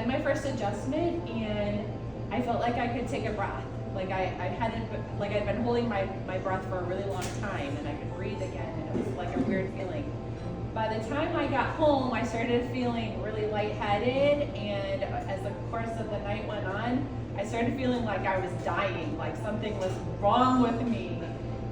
my first adjustment, and I felt like I could take a breath. Like I'd been holding my breath for a really long time, and I could breathe again, and it was like a weird feeling. By the time I got home, I started feeling really lightheaded, and as the course of the night went on, I started feeling like I was dying, like something was wrong with me,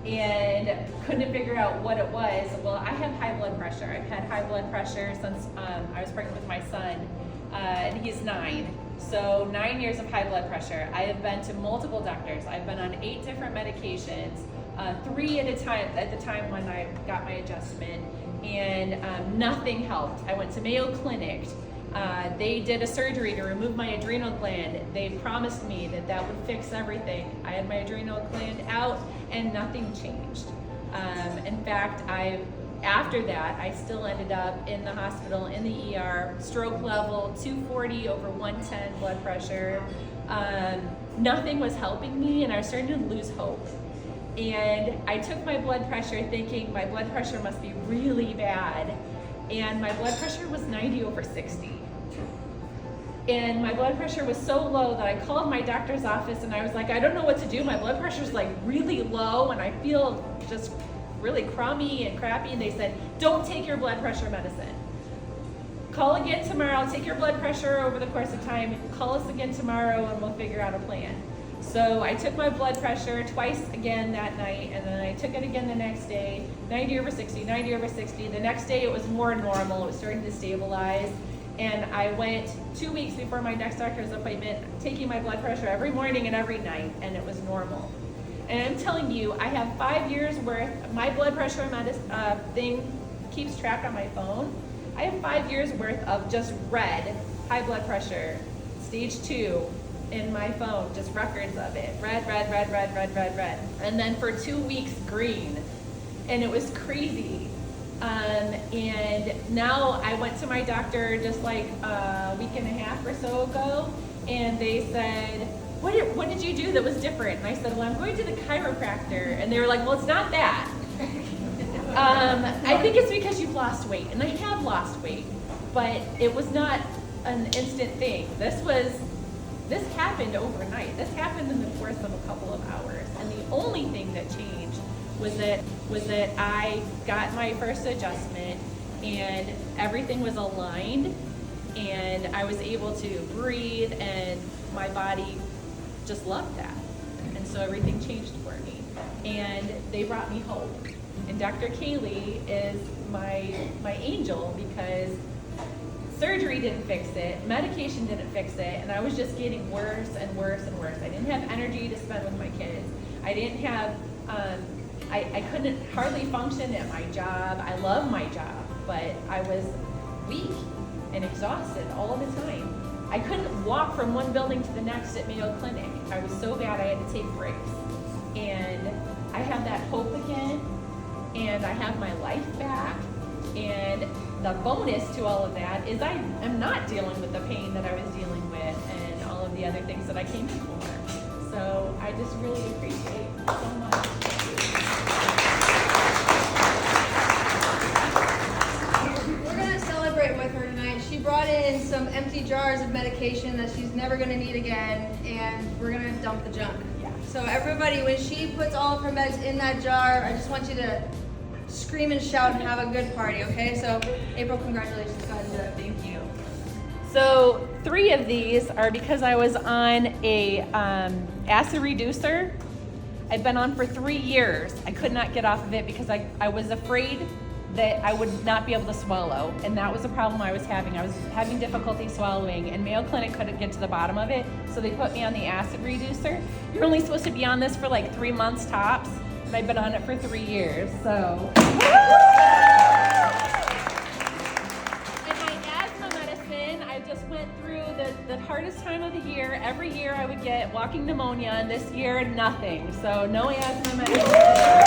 and couldn't figure out what it was. Well, I have high blood pressure. I've had high blood pressure since I was pregnant with my son, and he's 9. So 9 years of high blood pressure. I have been to multiple doctors. I've been on 8 different medications, 3 at a time at the time when I got my adjustment, and nothing helped. I went to Mayo Clinic. They did a surgery to remove my adrenal gland. They promised me that that would fix everything. I had my adrenal gland out and nothing changed. In fact, after that, I still ended up in the hospital, in the ER, stroke level, 240 over 110 blood pressure. Nothing was helping me, and I was starting to lose hope. And I took my blood pressure thinking my blood pressure must be really bad. And my blood pressure was 90 over 60. And my blood pressure was so low that I called my doctor's office, and I was like, I don't know what to do. My blood pressure's like really low, and I feel just really crummy and crappy. And they said, don't take your blood pressure medicine. Call again tomorrow, take your blood pressure over the course of time, call us again tomorrow, and we'll figure out a plan. So I took my blood pressure twice again that night, and then I took it again the next day, 90 over 60, 90 over 60. The next day it was more normal, it was starting to stabilize. And I went 2 weeks before my next doctor's appointment, taking my blood pressure every morning and every night, and it was normal. And I'm telling you, I have 5 years worth, my blood pressure thing keeps track on my phone. I have 5 years worth of just red, high blood pressure, stage 2, in my phone, just records of it. Red, red, red, red, red, red, red. And then for 2 weeks, green. And it was crazy. And now I went to my doctor just like a week and a half or so ago, and they said, what did you do that was different? And I said, well, I'm going to the chiropractor. And they were like, well, it's not that. I think it's because you've lost weight. And I have lost weight, but it was not an instant thing. This happened overnight. This happened in the course of a couple of hours. And the only thing that changed was that I got my first adjustment, and everything was aligned, and I was able to breathe, and my body just loved that. And so everything changed for me. And they brought me hope. And Dr. Kaylee is my angel, because surgery didn't fix it, medication didn't fix it, and I was just getting worse and worse and worse. I didn't have energy to spend with my kids. I didn't have, I couldn't hardly function at my job. I love my job, but I was weak and exhausted all the time. I couldn't walk from one building to the next at Mayo Clinic. I was so bad I had to take breaks. And I have that hope again, and I have my life back. And the bonus to all of that is I am not dealing with the pain that I was dealing with and all of the other things that I came in for. So I just really appreciate it so much. We're going to celebrate with her tonight. She brought in some empty jars of medication that she's never going to need again, and we're going to dump the junk. Yeah. So everybody, when she puts all of her meds in that jar, I just want you to scream and shout and have a good party, okay? So, April, congratulations. Go ahead and do it. Thank you. So 3 of these are because I was on a acid reducer. I've been on for 3 years. I could not get off of it because I was afraid that I would not be able to swallow, and that was the problem I was having. I was having difficulty swallowing, and Mayo Clinic couldn't get to the bottom of it, so they put me on the acid reducer. You're only supposed to be on this for like 3 months tops. And I've been on it for 3 years, so. And my asthma medicine, I just went through the hardest time of the year. Every year I would get walking pneumonia, and this year, nothing. So no asthma medicine.